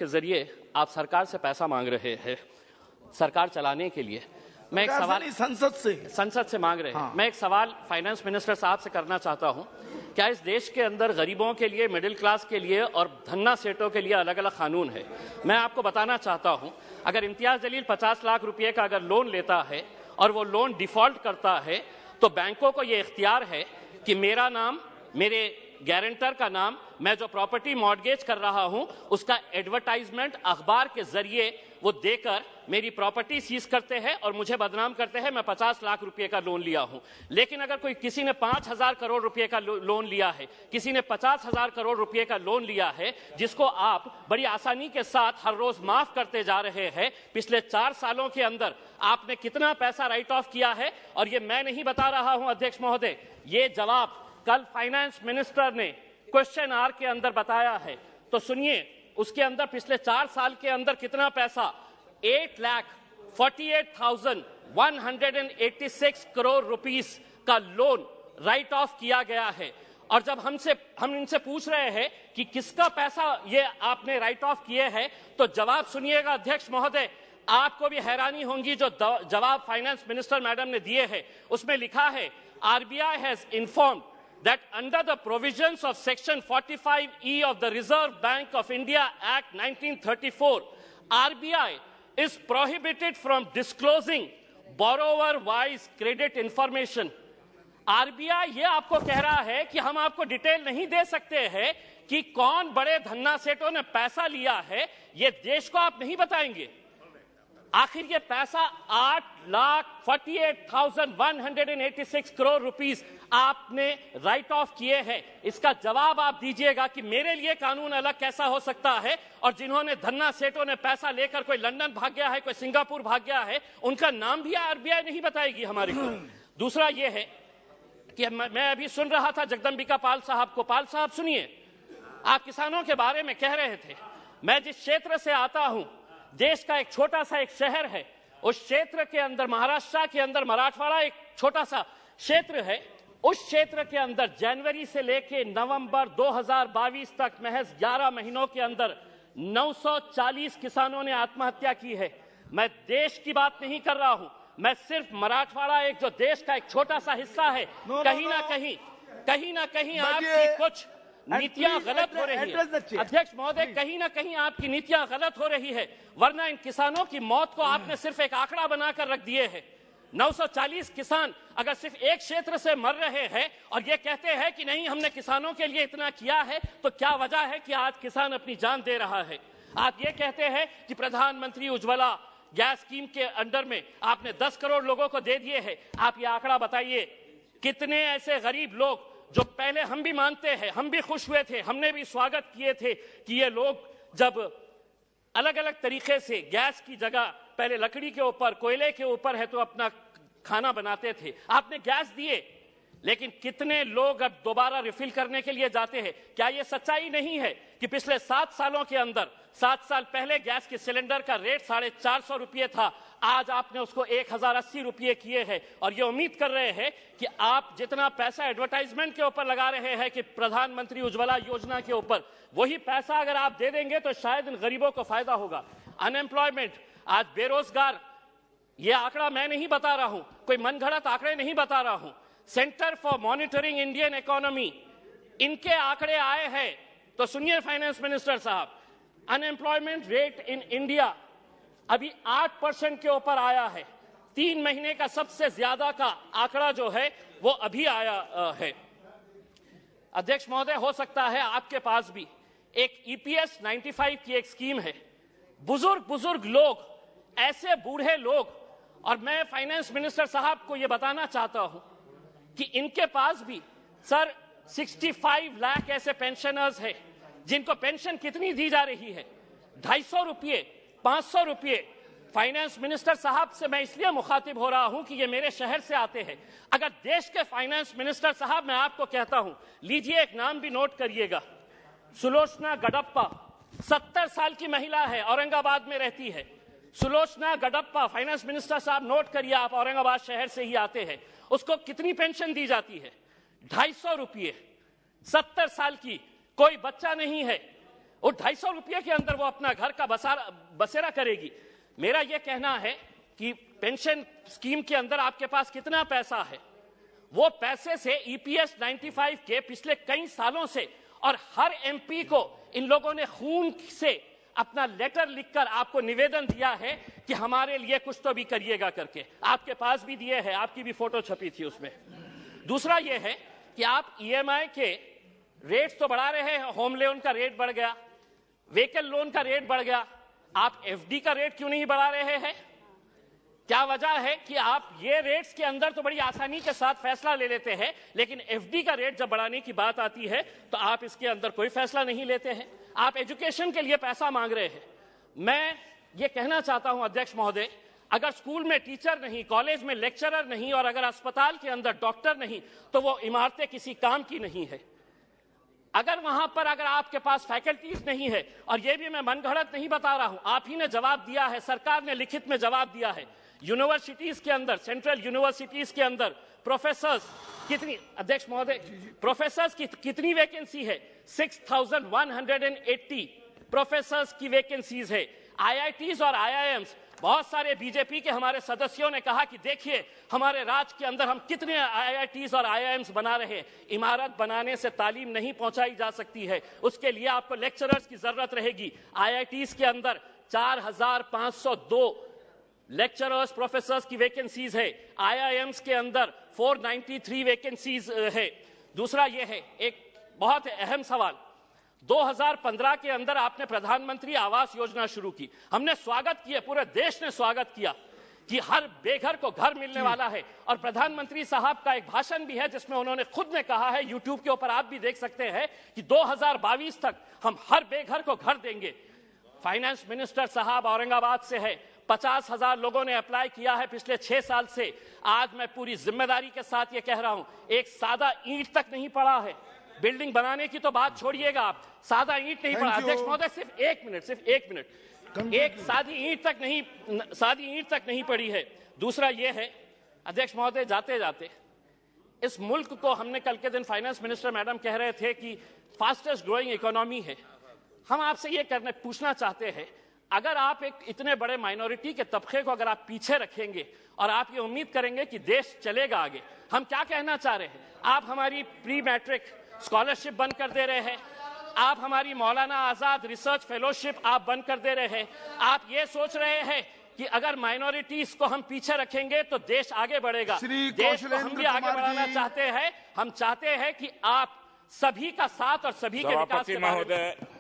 के जरिए आप सरकार से पैसा मांग रहे हैं सरकार चलाने के लिए। मैं एक सवाल संसद से मांग रहे हैं। मैं एक सवाल फाइनेंस मिनिस्टर साहब से करना चाहता हूं, क्या इस देश के अंदर गरीबों के लिए, मिडिल क्लास के लिए और धन्ना सेठों के लिए अलग अलग कानून है? मैं आपको बताना चाहता हूं, अगर इम्तियाज जलील 50 लाख रुपए का अगर लोन लेता है और वो लोन डिफॉल्ट करता है तो बैंकों को ये इख्तियार है कि मेरा नाम, मेरे गारंटर का नाम, मैं जो प्रॉपर्टी मॉर्गेज कर रहा हूं उसका एडवर्टाइजमेंट अखबार के जरिए वो देकर मेरी प्रॉपर्टी सीज करते हैं और मुझे बदनाम करते हैं मैं 50 लाख रुपए का लोन लिया हूं। लेकिन अगर कोई किसी ने 5,000 करोड़ रुपए का लोन लिया है, किसी ने 50,000 करोड़ रुपए का लोन लिया है, जिसको आप बड़ी आसानी के साथ हर रोज माफ करते जा रहे हैं, पिछले 4 सालों के अंदर आपने कितना पैसा राइट ऑफ किया है? और ये मैं नहीं बता रहा हूं अध्यक्ष महोदय, ये जवाब कल फाइनेंस मिनिस्टर ने क्वेश्चन आवर के अंदर बताया है। तो सुनिए, उसके अंदर पिछले 4 साल के अंदर कितना पैसा, 8,48,186 करोड़ रुपीस का लोन राइट ऑफ किया गया है। और जब हम इनसे पूछ रहे हैं कि किसका पैसा ये आपने राइट ऑफ किए हैं, तो जवाब सुनिएगा अध्यक्ष महोदय, आपको भी हैरानी होगी जो जवाब फाइनेंस मिनिस्टर मैडम ने दिए हैं। उसमें लिखा है, RBI has informed that under the provisions of Section 45E of the Reserve Bank of India Act 1934, RBI is prohibited from disclosing borrower-wise credit information. RBI ये आपको कह रहा है कि हम आपको डिटेल नहीं दे सकते हैं कि कौन बड़े धन्ना सेठों ने पैसा लिया है, ये देश को आप नहीं बताएंगे। आखिर ये पैसा 8,48,186 करोड़ रुपीस आपने राइट ऑफ किए हैं। इसका जवाब आप दीजिएगा कि मेरे लिए कानून अलग कैसा हो सकता है और जिन्होंने धन्ना सेठों ने पैसा लेकर कोई लंदन भाग गया है, कोई सिंगापुर भाग गया है, उनका नाम भी RBI नहीं बताएगी हमारे को। दूसरा ये है कि मैं अभी सुन रहा था जगदम्बिका पाल साहब को। पाल साहब सुनिए, आप किसानों के बारे में कह रहे थे। मैं जिस क्षेत्र से आता हूं, देश का एक छोटा सा एक शहर है, उस क्षेत्र के अंदर, महाराष्ट्र के अंदर मराठवाड़ा एक छोटा सा क्षेत्र है, उस क्षेत्र के अंदर जनवरी से लेके नवंबर 2022 तक महज 11 महीनों के अंदर 940 किसानों ने आत्महत्या की है। मैं देश की बात नहीं कर रहा हूं, मैं सिर्फ मराठवाड़ा एक जो देश का एक छोटा सा हिस्सा है, कहीं ना कहीं आपकी कुछ नीतियां गलत हो रही है अध्यक्ष महोदय, कहीं ना कहीं आपकी नीतियां गलत हो रही है। वरना इन किसानों की मौत को आपने सिर्फ एक आंकड़ा बनाकर रख दिए है। 940 किसान अगर सिर्फ एक क्षेत्र से मर रहे हैं और ये कहते हैं कि नहीं हमने किसानों के लिए इतना किया है, तो क्या वजह है कि आज किसान अपनी जान दे रहा है? आप ये कहते हैं कि प्रधानमंत्री उज्ज्वला गैस स्कीम के अंडर में आपने 10 करोड़ लोगों को दे दिए हैं। आप ये आंकड़ा बताइए, कितने ऐसे गरीब लोग जो पहले हम भी मानते हैं, हम भी खुश हुए थे, हमने भी स्वागत किए थे कि ये लोग जब अलग अलग तरीके से गैस की जगह पहले लकड़ी के ऊपर, कोयले के ऊपर है तो अपना खाना बनाते थे, आपने गैस दिए, लेकिन कितने लोग अब दोबारा रिफिल करने के लिए जाते हैं? क्या यह सच्चाई नहीं है कि पिछले 7 सालों के अंदर, 7 साल पहले गैस के सिलेंडर का रेट 450 रुपये था, आज आपने उसको 1080 रुपये किए हैं और ये उम्मीद कर रहे हैं कि आप जितना पैसा एडवर्टाइजमेंट के ऊपर लगा रहे हैं कि प्रधानमंत्री उज्ज्वला योजना के ऊपर, वही पैसा अगर आप दे देंगे तो शायद इन गरीबों को फायदा होगा। अनएम्प्लॉयमेंट, आज बेरोजगार, ये आंकड़ा मैं नहीं बता रहा हूं, कोई मनगढ़ंत आंकड़े नहीं बता रहा हूं, centre for monitoring Indian economy, इनके आंकड़े आए हैं। तो सुनिए फाइनेंस मिनिस्टर साहब, अनएम्प्लॉयमेंट रेट इन इंडिया अभी 8% के ऊपर आया है। 3 महीने का सबसे ज्यादा का आंकड़ा जो है वो अभी आया है। अध्यक्ष महोदय, हो सकता है आपके पास भी एक EPS 95 की एक स्कीम है। बुजुर्ग लोग, ऐसे बूढ़े लोग, और मैं फाइनेंस मिनिस्टर साहब को यह बताना चाहता हूं कि इनके पास भी सर 65 लाख ऐसे पेंशनर्स हैं जिनको पेंशन कितनी दी जा रही है, 250 रुपये, 500 रुपये। फाइनेंस मिनिस्टर साहब से मैं इसलिए मुखातिब हो रहा हूं कि ये मेरे शहर से आते हैं। अगर देश के फाइनेंस मिनिस्टर साहब, मैं आपको कहता हूं, लीजिए एक नाम भी नोट करिएगा, सुलोचना गडप्पा, 70 साल की महिला है, औरंगाबाद में रहती है। सुलोचना गडप्पा, फाइनेंस मिनिस्टर साहब नोट करिए, आप औरंगाबाद शहर से ही आते हैं। उसको कितनी पेंशन दी जाती है? 250 रुपये। 70 साल की, कोई बच्चा नहीं है, वो 250 रुपये के अंदर वो अपना घर का बसेरा करेगी। मेरा यह कहना है कि पेंशन स्कीम के अंदर आपके पास कितना पैसा है, वो पैसे से ईपीएस 95 के पिछले कई सालों से, और हर एमपी को इन लोगों ने खून से अपना लेटर लिखकर आपको निवेदन दिया है कि हमारे लिए कुछ तो भी करिएगा करके, आपके पास भी दिए हैं, आपकी भी फोटो छपी थी उसमें। दूसरा यह है कि आप ईएमआई के रेट्स तो बढ़ा रहे हैं, होम लोन का रेट बढ़ गया, व्हीकल लोन का रेट बढ़ गया, आप एफडी का रेट क्यों नहीं बढ़ा रहे हैं? क्या वजह है कि आप ये रेट्स के अंदर तो बड़ी आसानी के साथ फैसला ले लेते हैं, लेकिन एफडी का रेट जब बढ़ाने की बात आती है तो आप इसके अंदर कोई फैसला नहीं लेते हैं। आप एजुकेशन के लिए पैसा मांग रहे हैं। मैं ये कहना चाहता हूं अध्यक्ष महोदय, अगर स्कूल में टीचर नहीं, कॉलेज में लेक्चरर नहीं, और अगर अस्पताल के अंदर डॉक्टर नहीं, तो वो इमारतें किसी काम की नहीं है। अगर वहां पर अगर आपके पास फैकल्टीज नहीं है, और ये भी मैं मनगढ़ंत नहीं बता रहा हूं, आप ही ने जवाब दिया है, सरकार ने लिखित में जवाब दिया है, यूनिवर्सिटीज के अंदर, सेंट्रल यूनिवर्सिटीज के अंदर प्रोफेसर्स कितनी, अध्यक्ष महोदय, प्रोफेसर्स की कितनी वैकेंसी है? 6180 प्रोफेसर्स की वैकेंसीज है। आईआईटीज और आईआईएम्स, बहुत सारे बीजेपी के हमारे सदस्यों ने कहा कि देखिए हमारे राज्य के अंदर हम कितने आईआईटीज और आईआईएम्स बना रहे हैं। इमारत बनाने से तालीम नहीं पहुंचाई जा सकती है, उसके लिए आपको लेक्चरर्स की जरूरत रहेगी। आईआईटीज के अंदर 4502 लेक्चरर्स प्रोफेसर्स की वैकेंसीज है, आईआईएम्स के अंदर 493 वैकेंसीज है। दूसरा यह है, एक बहुत अहम सवाल, 2015 के अंदर आपने प्रधानमंत्री आवास योजना शुरू की, हमने स्वागत किया, पूरे देश ने स्वागत किया कि हर बेघर को घर मिलने वाला है। और प्रधानमंत्री साहब का एक भाषण भी है जिसमें उन्होंने खुद ने कहा है, यूट्यूब के ऊपर आप भी देख सकते हैं, कि 2022 तक हम हर बेघर को घर देंगे। फाइनेंस मिनिस्टर साहब औरंगाबाद से है, 50,000 लोगों ने अप्लाई किया है पिछले 6 साल से। आज मैं पूरी जिम्मेदारी के साथ ये कह रहा हूं, एक सादा ईंट तक नहीं पड़ा है। बिल्डिंग बनाने की तो बात छोड़िएगा, आप सादा ईंट नहीं पड़ा। अध्यक्ष महोदय सिर्फ एक मिनट, एक सादी ईंट तक नहीं पड़ी है। दूसरा ये है अध्यक्ष महोदय, जाते जाते इस मुल्क को, हमने कल के दिन फाइनेंस मिनिस्टर मैडम कह रहे थे कि फास्टेस्ट ग्रोइंग इकोनॉमी है। हम आपसे ये पूछना चाहते हैं, अगर आप एक इतने बड़े माइनॉरिटी के तबके को अगर आप पीछे रखेंगे और आप ये उम्मीद करेंगे कि देश चलेगा आगे, हम क्या कहना चाह रहे हैं? आप हमारी प्री मैट्रिक स्कॉलरशिप बंद कर दे रहे हैं, आप हमारी मौलाना आजाद रिसर्च फेलोशिप आप बंद कर दे रहे हैं। आप ये सोच रहे हैं कि अगर माइनॉरिटीज को हम पीछे रखेंगे तो देश आगे बढ़ेगा। देश को हम भी आगे बढ़ाना चाहते हैं। हम चाहते हैं कि आप सभी का साथ और सभी के विकास के बारे में